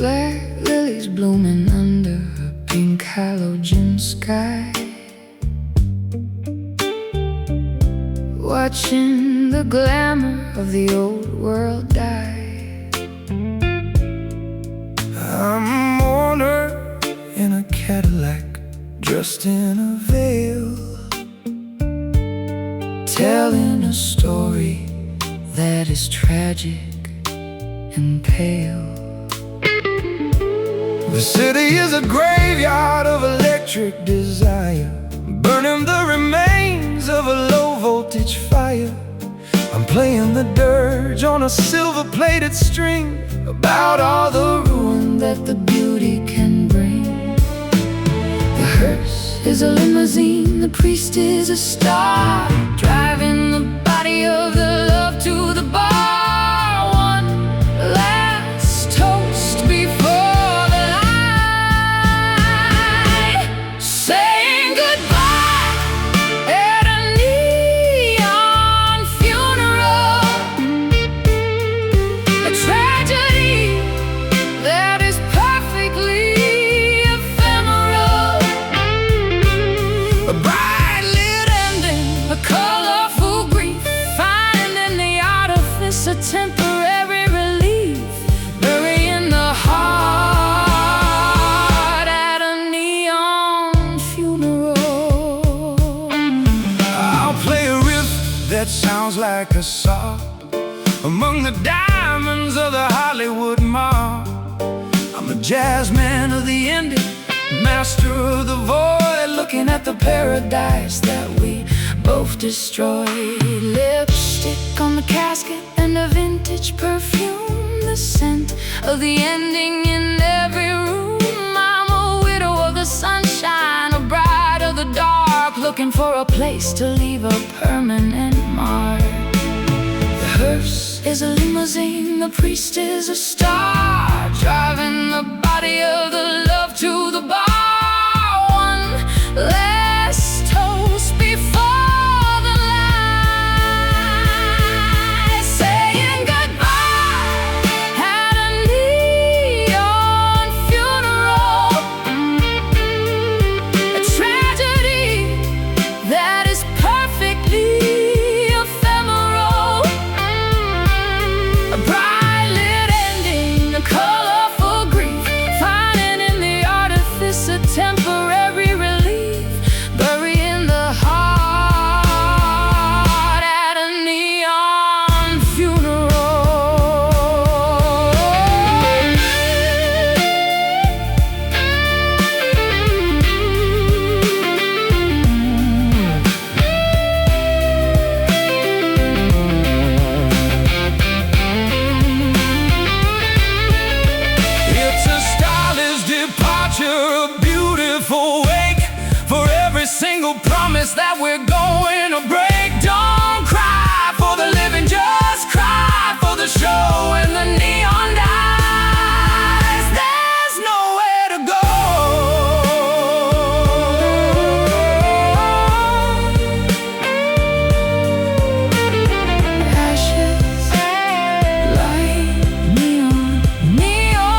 black lilies blooming under a pink halogen sky, watching the glamour of the old world die. I'm a mourner in a Cadillac, dressed in a veil, telling a story that is tragic and pale. The city is a graveyard of electric desire, burning the remains of a low-voltage fire. I'm playing the dirge on a silver-plated string, about all the ruin that the beauty can bring. The hearse is a limousine, the priest is a star, driving the body of the love to the bar. One last toast before the light, saying goodbye at a neon funeral. A tragedy that is perfectly ephemeral. A bright lit ending, a colorful grief, finding the artifice a temporary relief, burying the heart at a neon funeral. I'll play a riff that sounds like a sob among the diamonds of the Hollywood mob. I'm a jazz man of the ending, master of the void, looking at the paradise that we both destroyed. Lipstick on the casket and a vintage perfume, the scent of the ending in every room. I'm a widow of the sunshine, a bride of the dark, looking for a place to leave a permanent mark. The hearse is a limousine, the priest is a star, driving the body of the love to the bar. One last toast before the light, saying goodbye at a neon funeral. A tragedy that is perfectly ephemeral. A bright lit ending, a colorful grief, finding in the artifice a temporary relief, burying the heart at a neon funeral. It's a stylish departure, a beautiful wake for every single promise that we're going to break. Don't cry for the living, just cry for the show when the neon dies. There's nowhere to go. Ashes, light, neon, neon,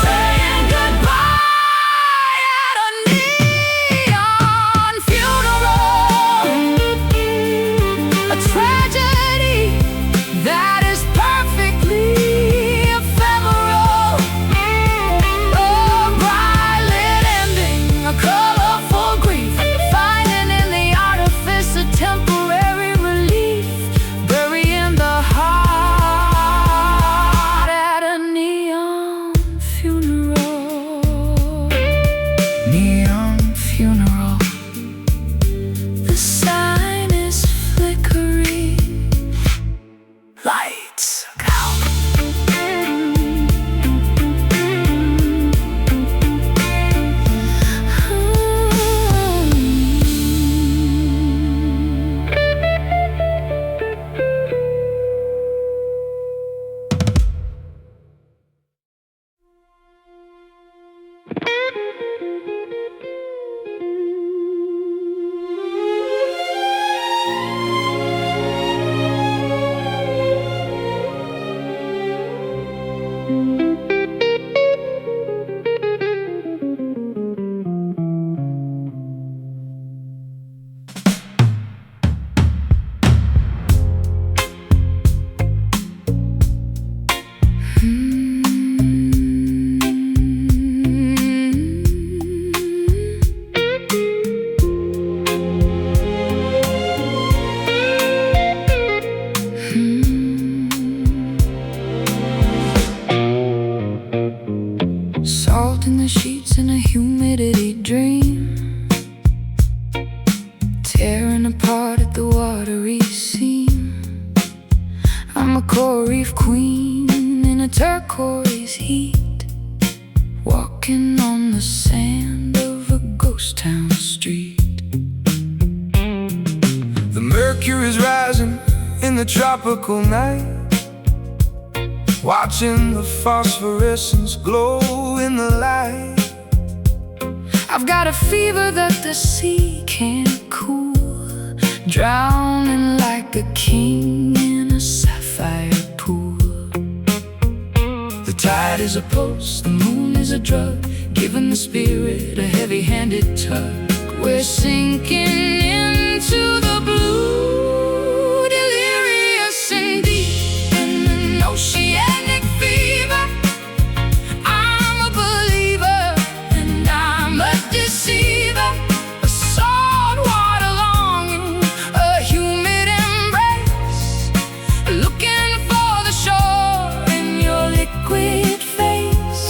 saying goodbye at a neon funeral. Salt in the sheets and a humidity dream, tearing apart at the watery seam. I'm a coral reef queen in a turquoise heat, walking on the sand of a ghost town street. The mercury's rising in the tropical night, watching the phosphorescence glow in the light. I've got a fever that the sea can't cool, drowning like a king in a sapphire pool. The tide is a pulse, the moon is a drug, giving the spirit a heavy-handed tug. We're sinking into the blue, delirious and deep in an oceanic fever. I'm a believer and I'm a deceiver, a saltwater longing, a humid embrace, looking for the shore in your liquid face,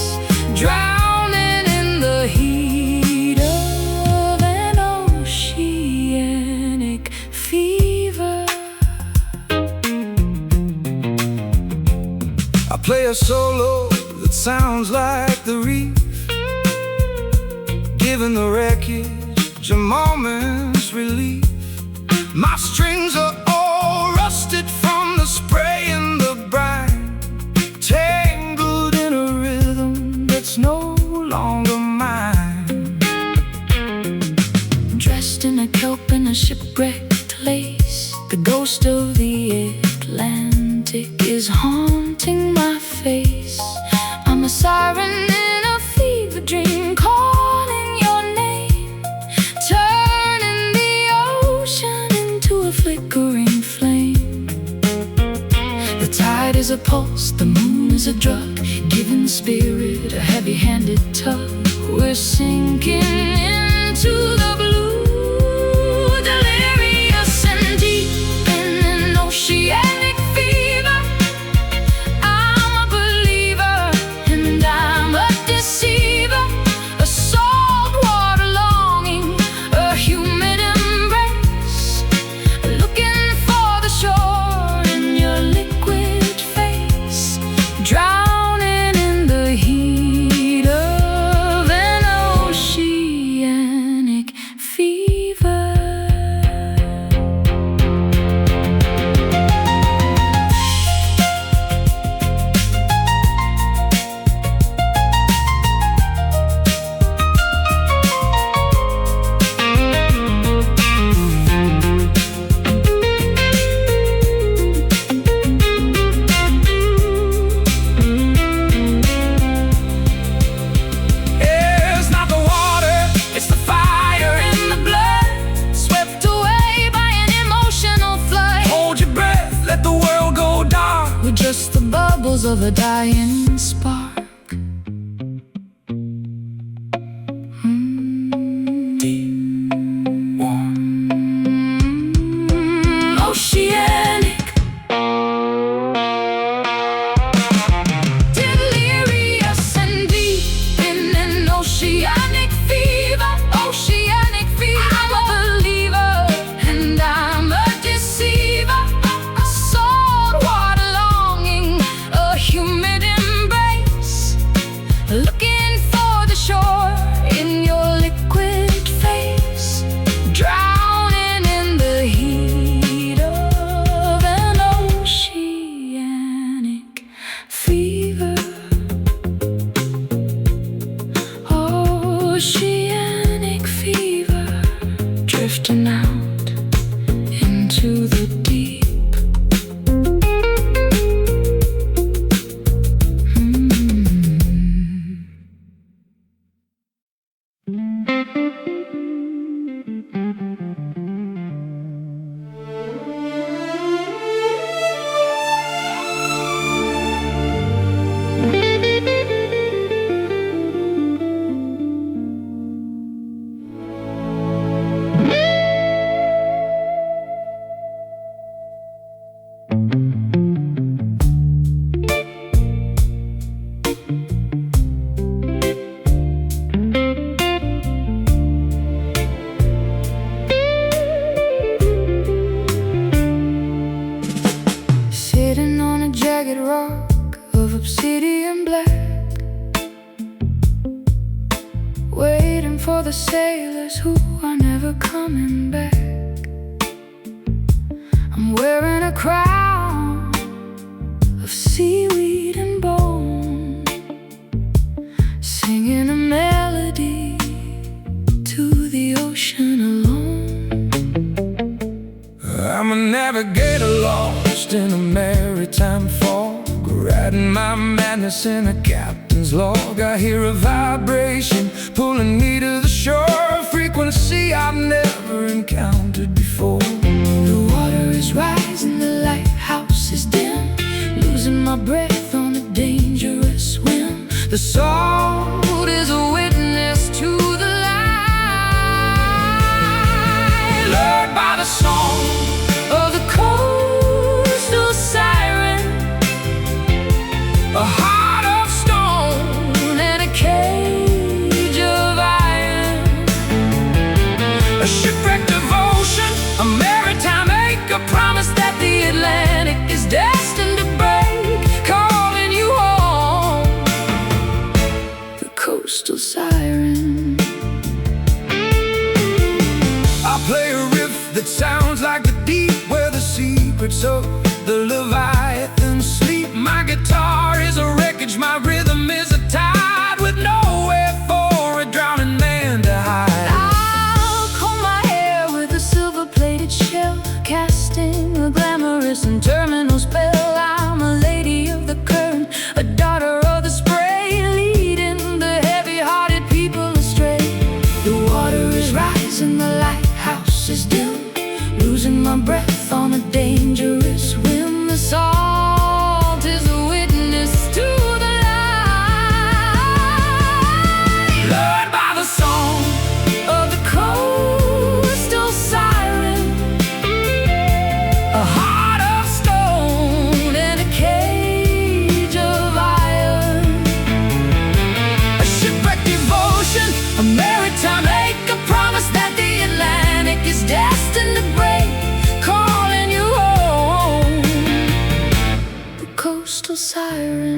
drowning in the heat of an oceanic fever. I play a solo that sounds like the reef, giving the wreckage a moment's relief. My strings are all rusted from the spray and the brine, tangled in a rhythm that's no longer mine. Dressed in a kelp and a shipwrecked lace, the ghost of the Atlantic is haunting my face. I'm a siren in a fever dream, calling your name, turning the ocean into a flickering flame. The tide is a pulse, the moon is a drug, giving the spirit a heavy-handed tug. We're sinking into the blue, delirious and deep in an oceanic fever. I'm a believer and I'm a deceiver, a saltwater longing, a humid embrace, looking for the shore in your liquid face, drowning in the heat of an oceanic fever. It's not the water, it's the fire in the blood, Swept away by an emotional flood, hold your breath, let the world go dark. we're just the bubbles of a dying spark. Oceanic, delirious and deep in an oceanic fever, oceanic fever. I'm a believer and I'm a deceiver, a saltwater longing, a humid for the sailors who are never coming back. I'm wearing a crown of seaweed and bone, singing a melody to the ocean alone. I'm a navigator lost in a maritime fog, writing my madness in a captain's log. I hear a vibration pulling me to the shore, a frequency I've never encountered before. The water is rising, the lighthouse is dim, losing my breath on a dangerous whim. The salt is a witness to the light, lured by the song of the coastal siren, a heart of stone and a cage of iron, a shipwrecked devotion, a maritime ache, a promise that the Atlantic is destined to break, calling you home, the coastal siren. I play a riff that sounds like the deep, where the secrets of the Leviathan sleep. My guitar is a wreckage, my rhythm is a tide, with nowhere for a drowning man to hide. I'll comb my hair with a silver-plated shell, casting a glamorous and terminal spell. I'm a lady of the current, a daughter of the spray, leading the heavy-hearted people astray. The water is rising, the lighthouse is dim, losing my breath on a dangerous whim. The salt is a witness to the light, Lured by the song of the coastal siren, a heart of stone and a cage of iron, a shipwrecked devotion, a maritime ache, a promise that the Atlantic is destined to break, calling you home, the coastal siren.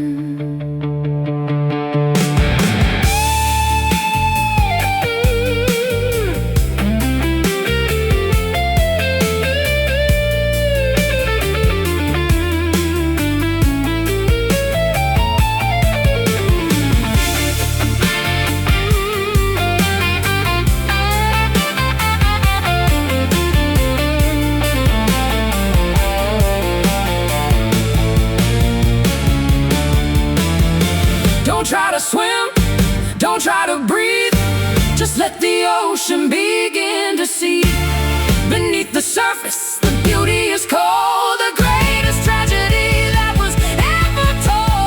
Don't try to swim, don't try to breathe, just let the ocean begin to see. Beneath the surface, the beauty is cold, the greatest tragedy that was ever told.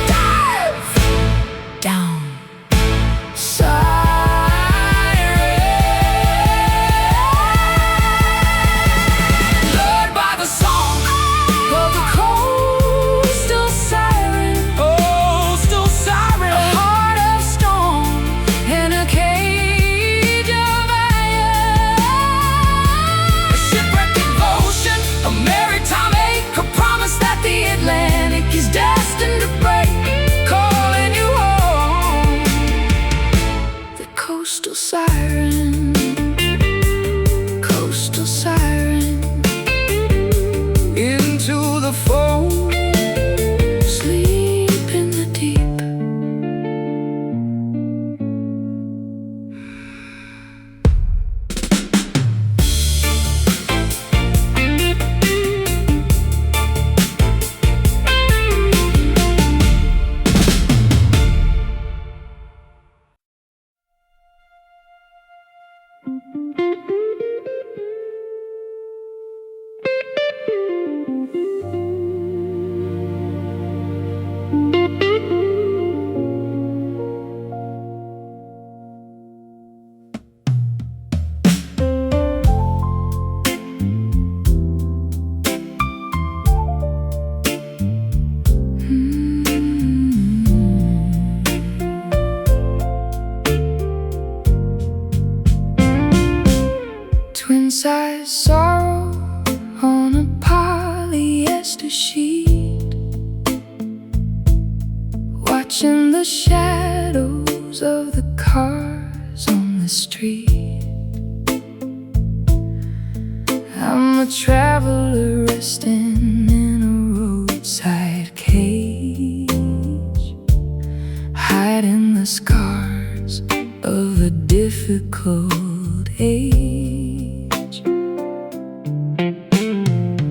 Dive Down. siren, lured by the song Of the coastal siren, coastal siren, a heart of stone and a cage of iron, watching the shadows of the cars on the street. I'm a traveler resting in a roadside cage, hiding the scars of a difficult age.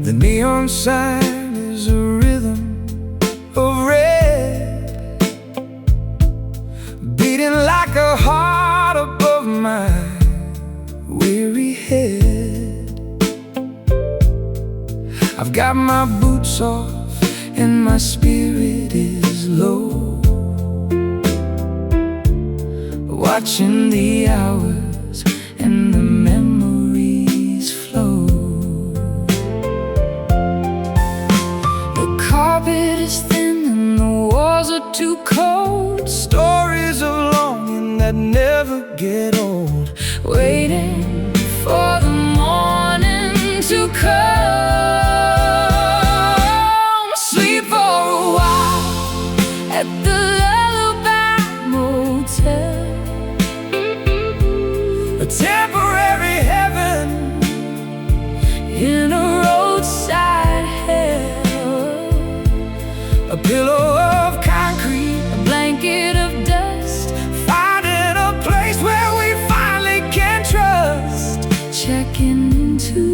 The neon sign is a rhythm of red, beating like a heart above my weary head. I've got my boots off and my spirit is low, watching the hours and the memories flow. The carpet is thin and the walls are too cold, Stories of longing that never get old, waiting for the morning to come. Sleep for a while at the Lullaby Motel, a temporary heaven in a roadside hell. a pillow of concrete, A blanket of dust, finding a place where we finally can trust. checking into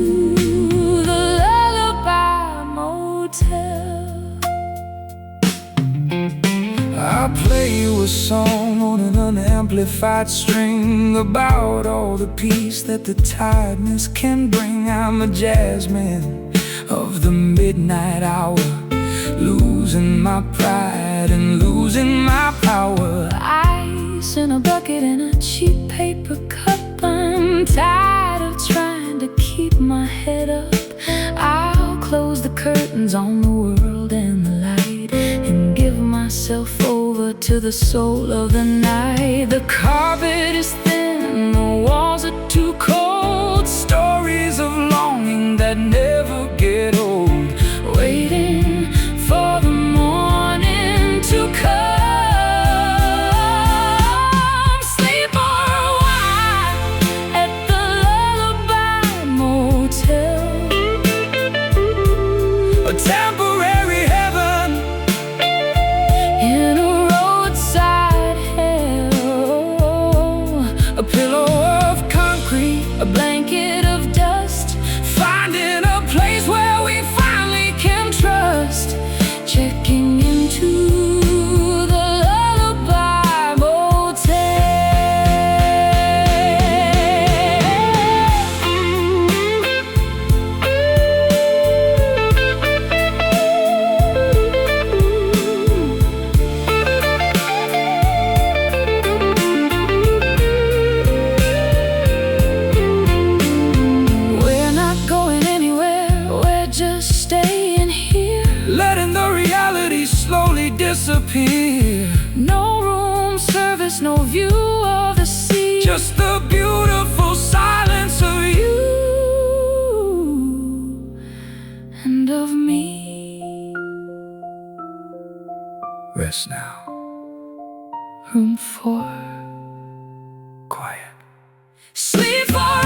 the Lullaby Motel. I'll play you a song on an unamplified string about all the peace that the tiredness can bring. I'm a jazz man of the midnight hour, losing my pride and losing my power. Ice in a bucket and a cheap paper cup. I'm tired of trying to keep my head up. I'll close the curtains on the world and the light and give myself over to the soul of the night. The carpet is thin and the walls are too cold, Stories of longing that never get old, waiting for the morning to come. Sleep for a while at the Lullaby Motel, a temporary heaven in a roadside hell. a pillow of concrete, A blanket of dust, finding a place where we finally can trust. checking into the Lullaby Motel. We're not going anywhere, we're just staying here. Letting the reality slowly disappear. No room service, no view of the sea, Just the beautiful silence of you. and of me. Rest now, Room 4. quiet. Sleep for